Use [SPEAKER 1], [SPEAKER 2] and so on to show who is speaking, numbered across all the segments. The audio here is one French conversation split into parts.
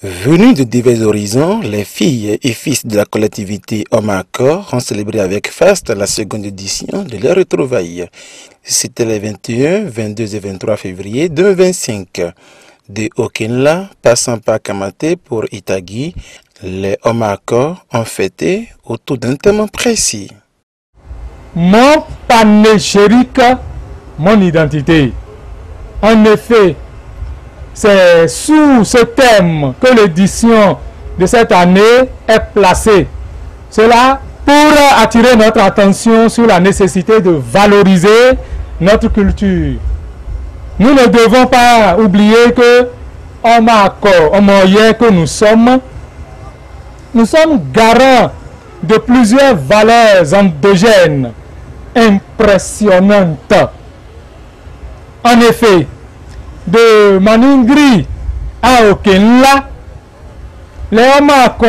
[SPEAKER 1] Venus de divers horizons, les filles et fils de la collectivité Omako ont célébré avec faste la seconde édition de leurs retrouvailles. C'était les 21, 22 et 23 février 2025. De Okenla, passant par Kamate pour Itagui, les Omako ont fêté autour d'un thème précis.
[SPEAKER 2] Mon panégyrique, mon identité. En effet, c'est sous ce thème que l'édition de cette année est placée. Cela pour attirer notre attention sur la nécessité de valoriser notre culture. Nous ne devons pas oublier que que nous sommes garants de plusieurs valeurs endogènes impressionnantes. En effet, de Maningri à Okenla, les Omako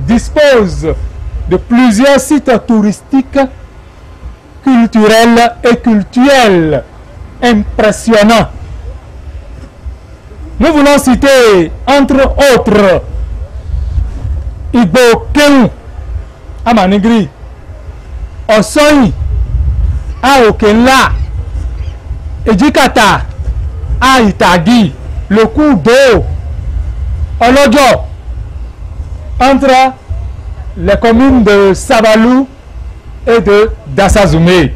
[SPEAKER 2] disposent de plusieurs sites touristiques, culturels et cultuels impressionnants. Nous voulons citer, entre autres, Igbo-Keun à Maningri, Osoyi à Okenla, Ejikata à Itagui, le cours d'eau, Olojo, entre les communes de Sabalou et de Dassazoumé.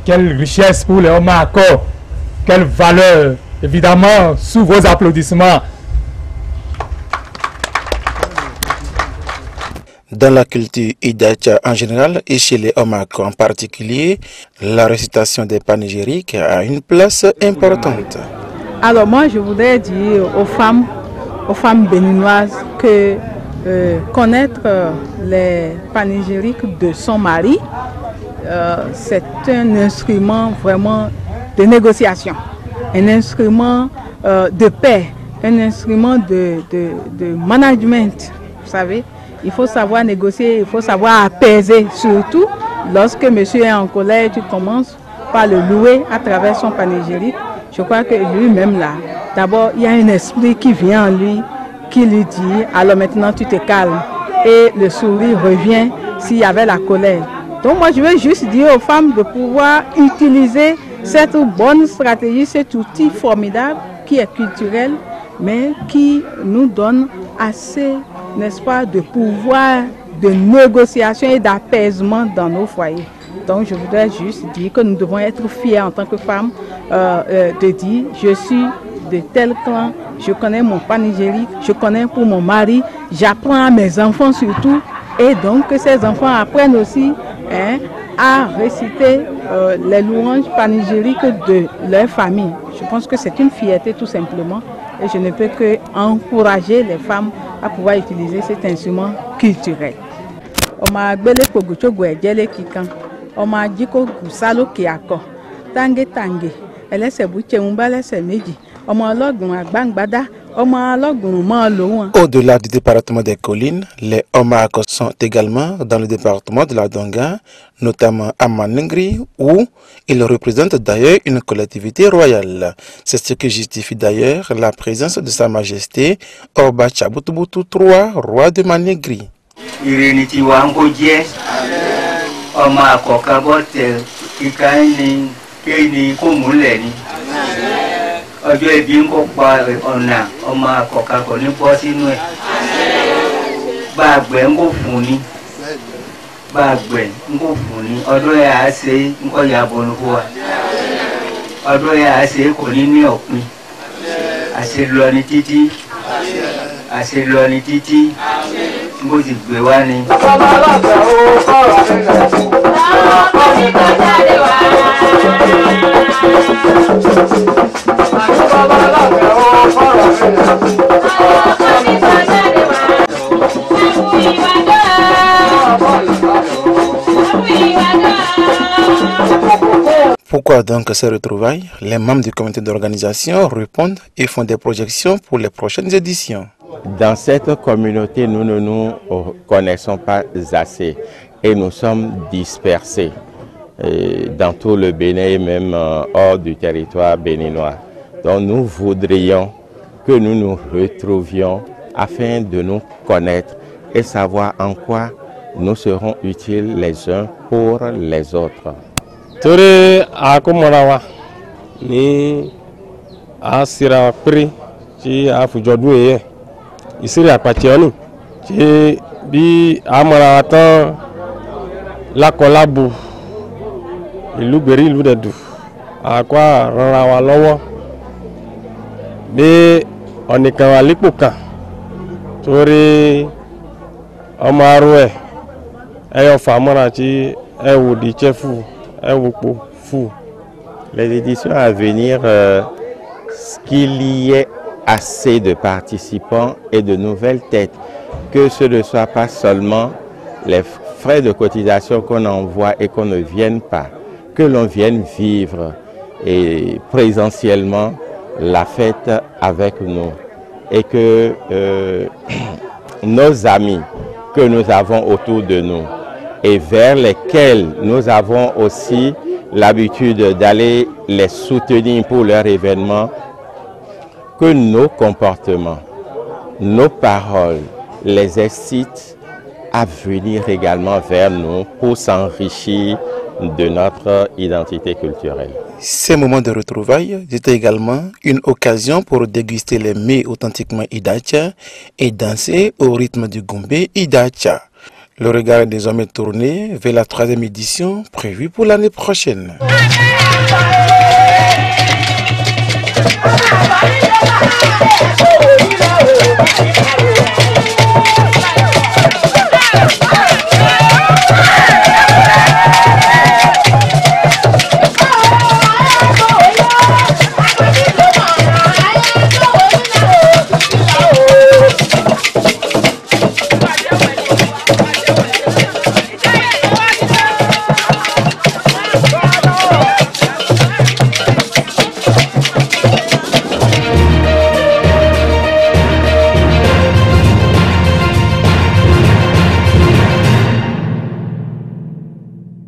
[SPEAKER 2] Quelle richesse pour les Omako, quelle valeur, évidemment, sous vos applaudissements.
[SPEAKER 1] Dans la culture Idacha en général et chez les Omako en particulier, la récitation des panégyriques a une place importante.
[SPEAKER 3] Alors moi je voudrais dire aux femmes béninoises que connaître les panégyriques de son mari, c'est un instrument vraiment de négociation, un instrument de paix, un instrument de management, vous savez. Il faut savoir négocier, il faut savoir apaiser, surtout lorsque monsieur est en colère, tu commences par le louer à travers son panégyrique. Je crois que lui-même là, d'abord il y a un esprit qui vient en lui, qui lui dit, alors maintenant tu te calmes. Et le sourire revient s'il y avait la colère. Donc moi je veux juste dire aux femmes de pouvoir utiliser cette bonne stratégie, cet outil formidable qui est culturel, mais qui nous donne assez, n'est-ce pas, de pouvoir de négociation et d'apaisement dans nos foyers. Donc je voudrais juste dire que nous devons être fiers en tant que femmes de dire je suis de tel clan, je connais mon panégyrique, je connais pour mon mari, j'apprends à mes enfants surtout, et donc que ces enfants apprennent aussi à réciter les louanges panégyriques de leur famille. Je pense que c'est une fierté tout simplement. Et je ne peux que encourager les femmes à pouvoir utiliser cet instrument culturel. Oma gbele kogucho gwejele kikan. Oma jiko gusalo kiako. Tange tange. Elese buche umbalese meji. Oma ologun agbangbada. Oma ologun mo lowan.
[SPEAKER 1] Au-delà du département des collines, les Omako sont également dans le département de la Donga, notamment à Maningri, où ils représentent d'ailleurs une collectivité royale. C'est ce qui justifie d'ailleurs la présence de Sa Majesté Oba Chabutubutu III, roi de Maningri.
[SPEAKER 4] Ọjọ́ ẹbí ń kó pa ọ̀nà ọmọ àkọ́kọ́ kò ní bọ́ sínú ẹ̀. Bá àgbẹ̀ ń kó fún ni. Bá àgbẹ̀ ń kó fún ni. Ọdún ẹ̀ á ṣe ń kọ́ ya bọ̀ lóko wa. Ọdún ẹ̀ á ṣe kò ní ọ̀pin. Àṣẹ lọ ní títí. Àṣẹ lọ ní títí. Ń kó sì gbé wá ni.
[SPEAKER 1] Pourquoi donc ces retrouvailles? Les membres du comité d'organisation répondent et font des projections pour les prochaines éditions.
[SPEAKER 5] Dans cette communauté, nous ne nous connaissons pas assez et nous sommes dispersés dans tout le Bénin et même hors du territoire béninois. Donc nous voudrions que nous nous retrouvions afin de nous connaître et savoir en quoi nous serons utiles les uns pour les autres.
[SPEAKER 6] Tore akomorawa ni asira pri ti afujodu eye isiri apationu ti bi amara tan lakolabu ìlú gbèrí ìlú dedu akwa rara wa lọ́wọ́ bí onikan wa lipo kan torí ọmọ aru ẹ ẹyọ famora ti ewu di chefu ewu fou.
[SPEAKER 5] Les éditions à venir, qu'il y ait assez de participants et de nouvelles têtes, que ce ne soit pas seulement les frais de cotisation qu'on envoie et qu'on ne vienne pas, que l'on vienne vivre et présentiellement la fête avec nous et que nos amis que nous avons autour de nous et vers lesquels nous avons aussi l'habitude d'aller les soutenir pour leur événement, que nos comportements, nos paroles les incitent à venir également vers nous pour s'enrichir de notre identité culturelle.
[SPEAKER 1] Ces moments de retrouvailles étaient également une occasion pour déguster les mets authentiquement Idacha et danser au rythme du Gombe Idacha. Le regard est désormais tourné vers la 3e édition prévue pour l'année prochaine.